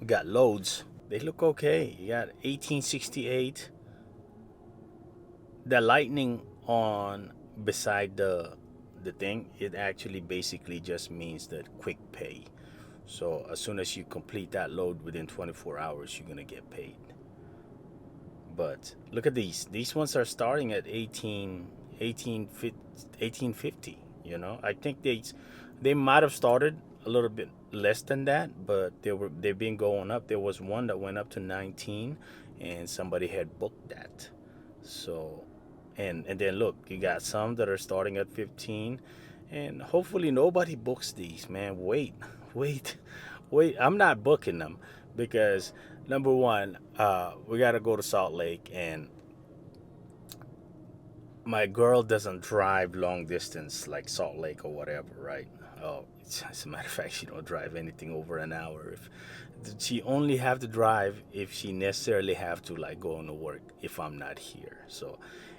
We got loads. They look okay. You got 1868. The lightning on beside the thing, it actually basically just means that quick pay. So as soon as you complete that load within 24 hours, you're gonna get paid. But look at these. These ones are starting at 1850. You know, I think they might have started a little bit less than that, but they've been going up. There was one that went up to 19, and somebody had booked that. So, and then look, you got some that are starting at 15, and hopefully nobody books these. Man, wait, wait, wait. I'm not booking them because number one, we got to go to Salt Lake, and my girl doesn't drive long distance like Salt Lake or whatever, right? Oh, as a matter of fact, she don't drive anything over an hour. If she only have to drive if she necessarily have to like go into work if I'm not here. So,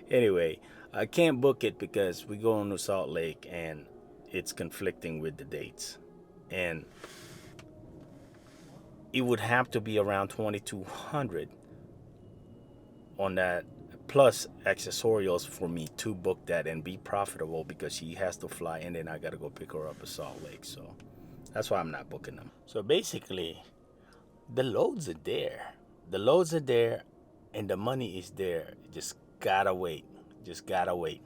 anyway, I can't book it because we go into Salt Lake and it's conflicting with the dates, and it would have to be around 2200 on that plus accessorials for me to book that and be profitable because she has to fly and then I gotta go pick her up at Salt Lake. So that's why I'm not booking them. So basically, the loads are there. The loads are there and the money is there. Just gotta wait. Just gotta wait.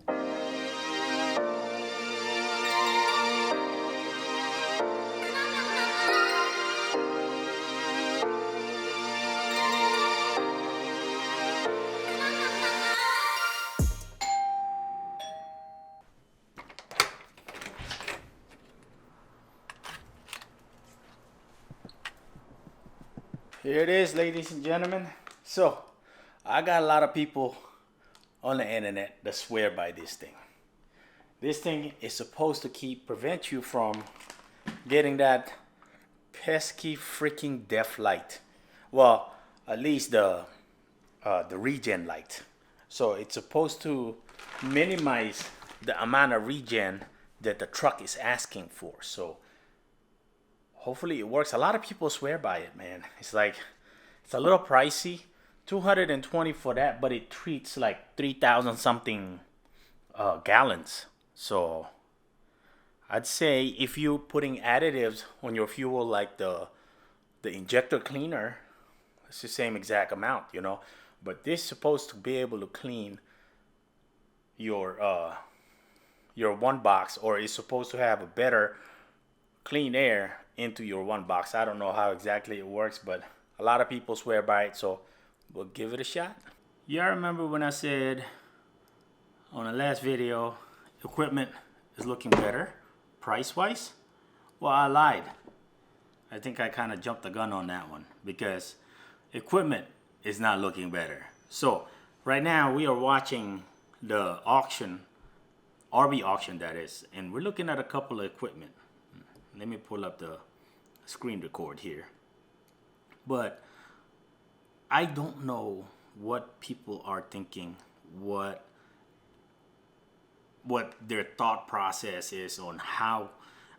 Here it is, ladies and gentlemen. So, I got a lot of people on the internet that swear by this thing. This thing is supposed to prevent you from getting that pesky freaking deaf light. Well, at least the regen light. So it's supposed to minimize the amount of regen that the truck is asking for. So hopefully it works. A lot of people swear by it, man. It's like it's a little pricey, 220 for that, but it treats like 3,000 something gallons. So I'd say if you're putting additives on your fuel like the injector cleaner, it's the same exact amount, you know. But this is supposed to be able to clean your one box, or it's supposed to have a better clean air into your one box. I don't know how exactly it works, but a lot of people swear by it, so we'll give it a shot. Yeah, I remember when I said on the last video, equipment is looking better price-wise. Well, I lied. I think I kind of jumped the gun on that one because equipment is not looking better. So right now we are watching the auction, RB auction that is, and we're looking at a couple of equipment. Let me pull up the screen record here. But I don't know what people are thinking, what their thought process is on how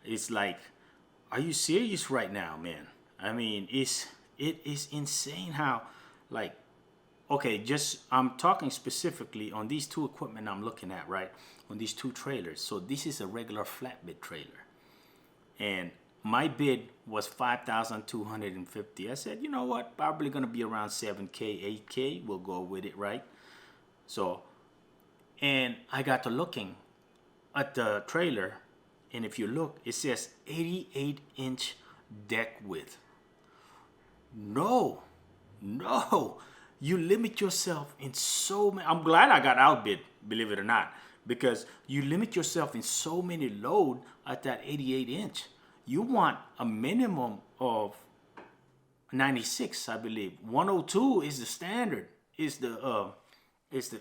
it's like, are you serious right now, man? I mean, it is insane how, like, okay, just I'm talking specifically on these two equipment I'm looking at, right? On these two trailers. So this is a regular flatbed trailer. And my bid was 5,250. I said, you know what? Probably gonna be around 7K, 8K. We'll go with it, right? So, and I got to looking at the trailer, and if you look, it says 88-inch deck width. No, no. You limit yourself in so many. I'm glad I got outbid, believe it or not, because you limit yourself in so many load at that 88-inch. You want a minimum of 96, I believe. 102 is the standard. Is the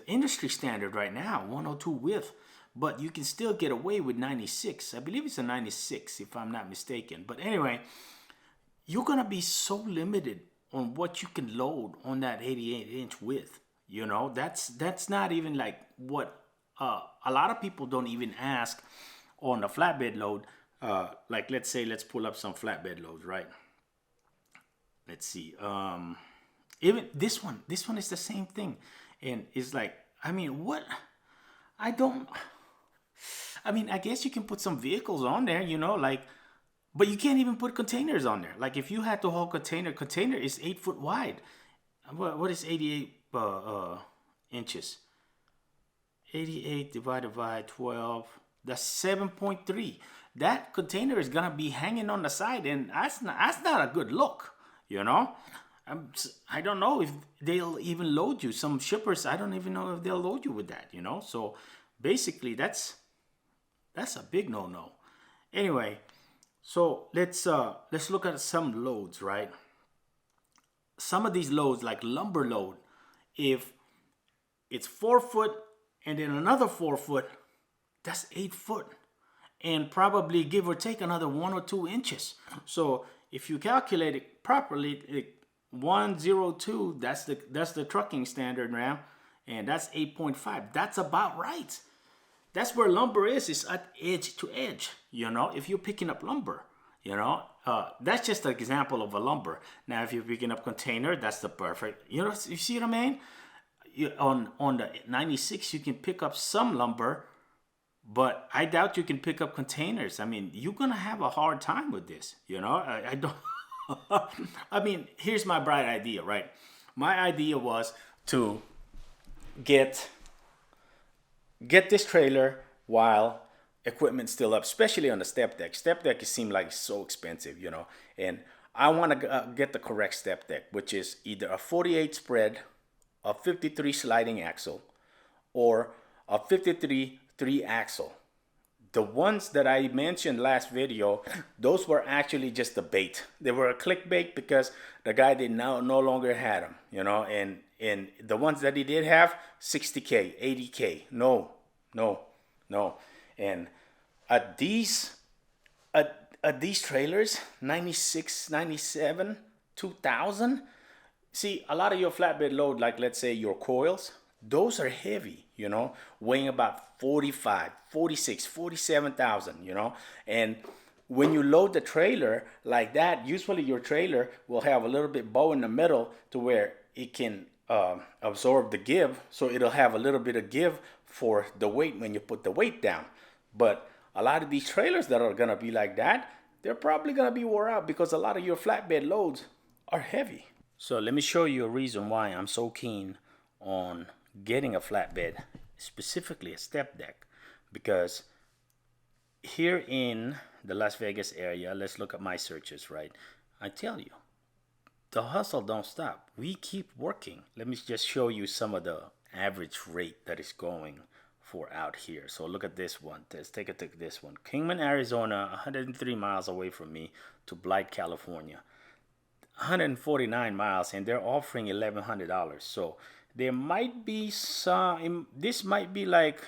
industry standard right now, 102 width. But you can still get away with 96. I believe it's a 96 if I'm not mistaken. But anyway, you're gonna be so limited on what you can load on that 88-inch width. You know, that's not even like what a lot of people don't even ask on the flatbed load. Like let's pull up some flatbed loads, right? let's see. Even this one is the same thing, and it's like, I mean, what? I don't. I mean, I guess you can put some vehicles on there, you know, like, but you can't even put containers on there. Like, if you had to haul container is 8 foot wide. What is 88 inches? 88 divided by 12. That's 7.3. That container is gonna be hanging on the side, and that's not a good look, you know. I don't know if they'll even load you. Some shippers, I don't even know if they'll load you with that, you know. So basically, that's a big no-no. Anyway, so let's look at some loads, right? Some of these loads, like lumber load, if it's 4 foot and then another 4 foot, that's 8 foot, and probably give or take another 1 or 2 inches. So if you calculate it properly, 102, that's the trucking standard now, and that's 8.5. That's about right. That's where lumber is at edge to edge, you know, if you're picking up lumber, you know. That's just an example of a lumber. Now, if you're picking up container, that's the perfect, you know, you see what I mean? On the 96, you can pick up some lumber, but I doubt you can pick up containers. I mean, you're going to have a hard time with this, you know. I don't, I mean, here's my bright idea, right? My idea was to get this trailer while equipment's still up, especially on the step deck. Step deck seems like it's so expensive, you know, and I want to get the correct step deck, which is either a 48 spread, a 53 sliding axle, or a 53 3 axle. The ones that I mentioned last video, those were actually just a bait. They were a clickbait because the guy did no longer had them, you know, and the ones that he did have, 60K, 80K, no. And at these trailers, 96, 97, 2000, see, a lot of your flatbed load, like let's say your coils, those are heavy, you know, weighing about 45, 46, 47,000, you know. And when you load the trailer like that, usually your trailer will have a little bit bow in the middle to where it can absorb the give. So it'll have a little bit of give for the weight when you put the weight down. But a lot of these trailers that are going to be like that, they're probably going to be wore out because a lot of your flatbed loads are heavy. So let me show you a reason why I'm so keen on getting a flatbed, specifically a step deck, because here in the Las Vegas area, let's look at my searches, right? I tell you, the hustle don't stop. We keep working. Let me just show you some of the average rate that is going for out here. So look at this one. Let's take a look at this one. Kingman, Arizona, 103 miles away from me, to Blight, California, 149 miles, and they're offering $1,100. So there might be some, this might be like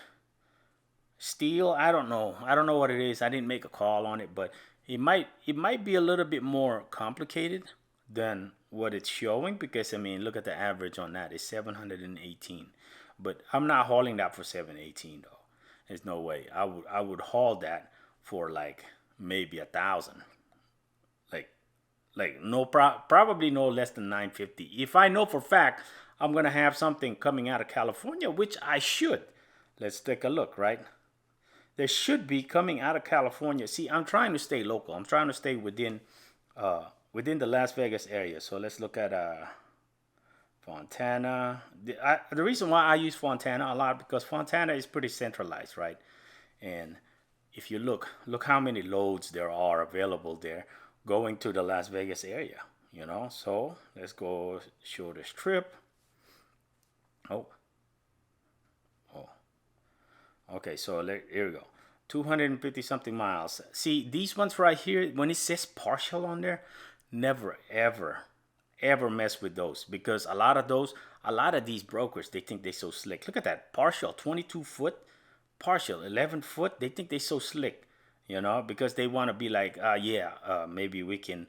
steel. I don't know what it is. I didn't make a call on it, but it might be a little bit more complicated than what it's showing, because I mean, look at the average on that. It's 718. But I'm not hauling that for 718 though. There's no way. I would haul that for like maybe 1,000. Like no probably no less than 950. If I know for a fact I'm gonna have something coming out of California, which I should. Let's take a look, right? There should be coming out of California. See, I'm trying to stay local. I'm trying to stay within the Las Vegas area. So let's look at Fontana. The reason why I use Fontana a lot, because Fontana is pretty centralized, right? And if you look how many loads there are available there going to the Las Vegas area, you know. So let's go show the strip. Oh, okay, so here we go. 250 something miles. See, these ones right here, when it says partial on there, never ever mess with those, because a lot of these brokers, they think they're so slick. Look at that, partial 22 foot, partial 11 foot. They think they're so slick, you know, because they want to be like, maybe we can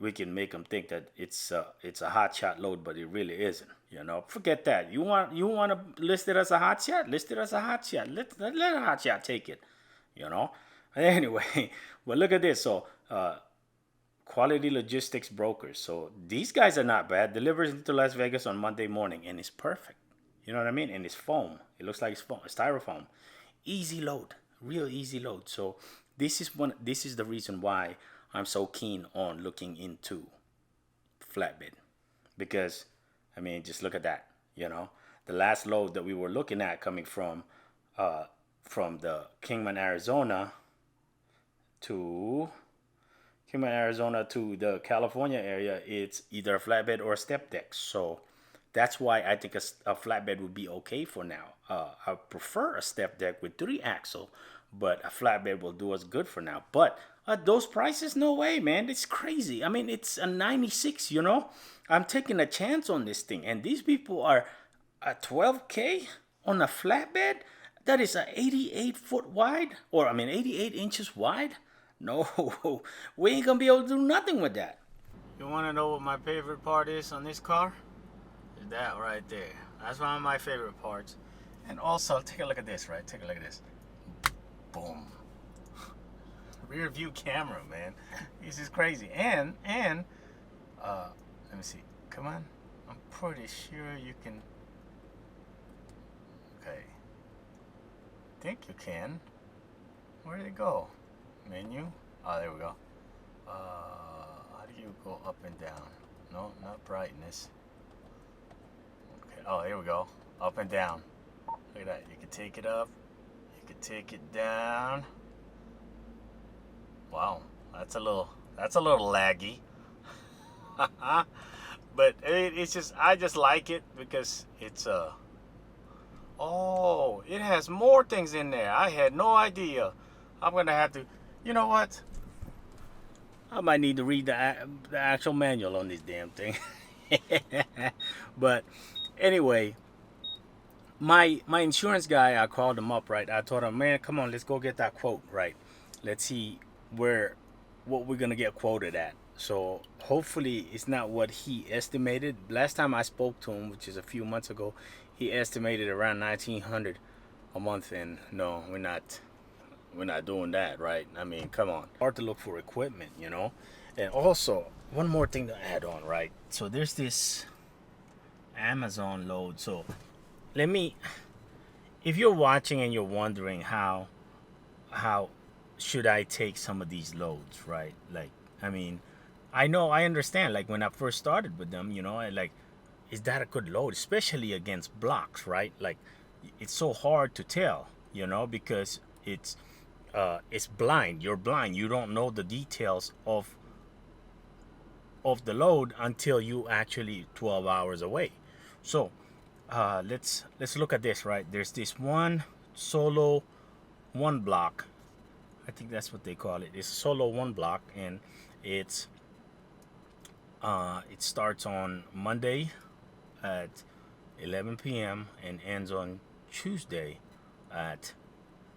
make them think that it's a hot shot load, but it really isn't. You know, forget that. You want to list it as a hot shot? List it as a hot shot. Let a hot shot take it. You know. Anyway, well, look at this. So Quality Logistics Brokers. So these guys are not bad. Delivers into Las Vegas on Monday morning, and it's perfect. You know what I mean? And it's foam. It looks like it's foam, styrofoam. Easy load, real easy load. So this is one. This is the reason why I'm so keen on looking into flatbed, because I mean, just look at that. You know, the last load that we were looking at coming from the Kingman, Arizona to the California area, it's either a flatbed or a step deck. So that's why I think a flatbed would be okay for now. I prefer a step deck with 3-axle, but a flatbed will do us good for now. But at those prices, no way, man. It's crazy. I mean, it's a 96, you know. I'm taking a chance on this thing. And these people are at $12K on a flatbed that is a 88 foot wide, or I mean 88 inches wide. No, we ain't gonna be able to do nothing with that. You wanna know what my favorite part is on this car? Is that right there. That's one of my favorite parts. And also, take a look at this, right? Take a look at this. Boom. Rear view camera, man. This is crazy. And let me see. Come on. I'm pretty sure you can. Okay. Think you can. Where did it go? Menu. Oh, there we go. How do you go up and down? No, not brightness. Okay. Oh, here we go. Up and down. Look at that. You can take it up. You can take it down. Wow, that's a little laggy. But it's just, I just like it because it's oh, it has more things in there. I had no idea. I'm gonna have to, you know what? I might need to read the actual manual on this damn thing. But anyway, my insurance guy, I called him up, right? I told him, man, come on, let's go get that quote, right? Let's see what we're gonna get quoted at. So hopefully it's not what he estimated. Last time I spoke to him, which is a few months ago, he estimated around $1,900 a month, and no, we're not doing that, right? I mean, come on. Hard to look for equipment, you know. And also, one more thing to add on, right? So there's this Amazon load. So if you're watching and you're wondering how should I take some of these loads, right? Like, I mean, I understand, like when I first started with them, you know, is that a good load, especially against blocks, right? Like, it's so hard to tell, you know, because it's blind. You're blind. You don't know the details of the load until you actually 12 hours away. So let's look at this, right? There's this one solo one block. I think that's what they call it. It's a solo one block, and it starts on Monday at 11 p.m. and ends on Tuesday at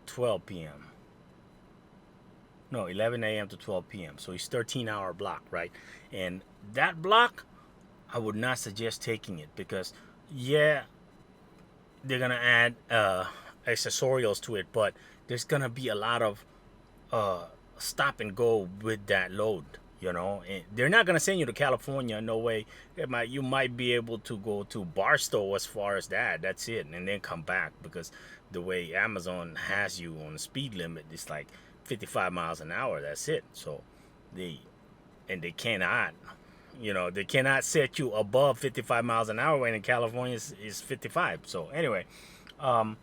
12 p.m. No, 11 a.m. to 12 p.m. So it's 13-hour block, right? And that block, I would not suggest taking it because, yeah, they're gonna add accessorials to it, but there's gonna be a lot of stop and go with that load, you know. And they're not gonna send you to California, no way. You might be able to go to Barstow as far as that. That's it, and then come back, because the way Amazon has you on the speed limit, it's like 55 miles an hour. That's it. So they cannot, you know, they cannot set you above 55 miles an hour when in California is 55. So anyway, I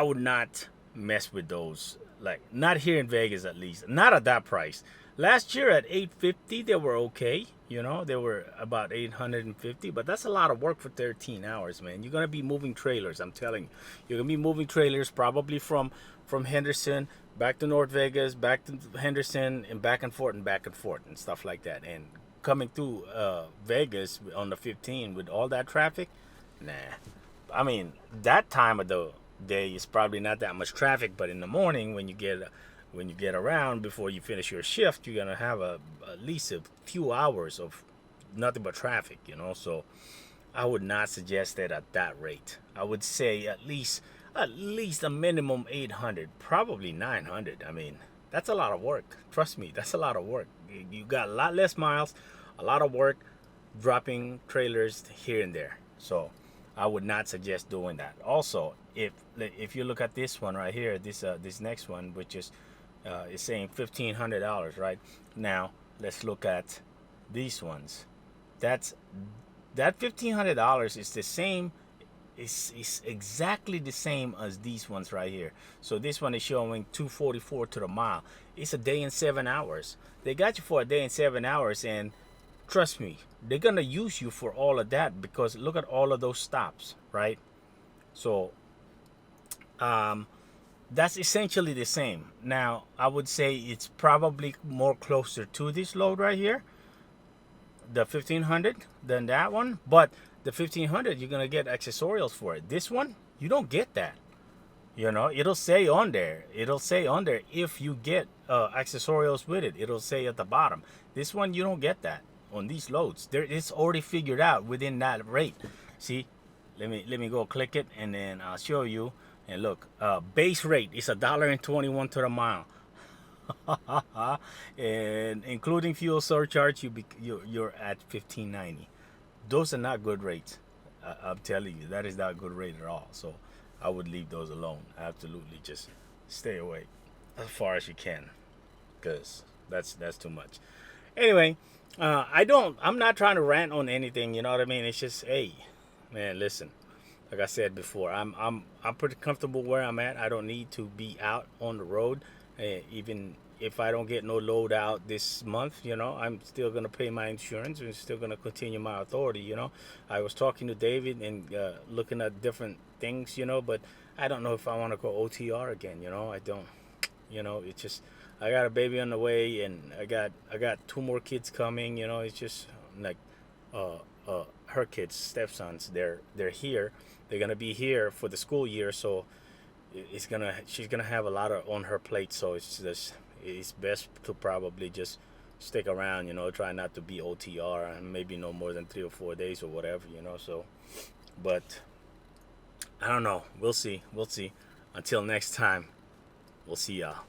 would not mess with those. Like, not here in Vegas, at least not at that price. Last year at $850 they were okay, you know, they were about $850, but that's a lot of work for 13 hours, man. You're gonna be moving trailers, I'm telling you. You're gonna be moving trailers probably from Henderson back to North Vegas, back to Henderson, and back and forth and stuff like that. And coming through Vegas on the 15 with all that traffic, nah. I mean, that time of the day is probably not that much traffic, but in the morning when you get around before you finish your shift, you're gonna have at least a few hours of nothing but traffic, you know. So I would not suggest that at that rate. I would say at least a minimum 800, probably 900. I mean, that's a lot of work. Trust me, that's a lot of work. you got a lot less miles, a lot of work, dropping trailers here and there. So I would not suggest doing that. Also, if you look at this one right here, this next one, which is saying $1,500, right? Now let's look at these ones. That $1,500 is the same. It's exactly the same as these ones right here. So this one is showing 244 to the mile. It's a day and 7 hours. They got you for a day and 7 hours, and trust me, they're gonna use you for all of that, because look at all of those stops, right? So that's essentially the same. Now I would say it's probably more closer to this load right here, the 1,500, than that one. But the 1,500, you're gonna get accessorials for it. This one, you don't get that. You know, it'll say on there. It'll say on there if you get accessorials with it. It'll say at the bottom. This one, you don't get that on these loads. It's already figured out within that rate. See, let me go click it, and then I'll show you. And look, base rate is $1.21 to the mile. And including fuel surcharge, you're at $15.90. Those are not good rates. I'm telling you, that is not a good rate at all. So I would leave those alone. Absolutely, just stay away as far as you can, because that's too much. Anyway, I'm not trying to rant on anything. You know what I mean? It's just, hey, man, listen. Like I said before, I'm pretty comfortable where I'm at. I don't need to be out on the road, even if I don't get no load out this month. You know, I'm still gonna pay my insurance and still gonna continue my authority. You know, I was talking to David and looking at different things. You know, but I don't know if I want to go OTR again. You know, I don't. You know, it's just, I got a baby on the way, and I got 2 more kids coming. You know, it's just like her kids, stepsons. They're here. They're gonna be here for the school year, so she's gonna have a lot on her plate. So it's best to probably just stick around. You know, try not to be OTR, and maybe no more than 3 or 4 days or whatever. You know, so, but I don't know. We'll see. Until next time, we'll see y'all.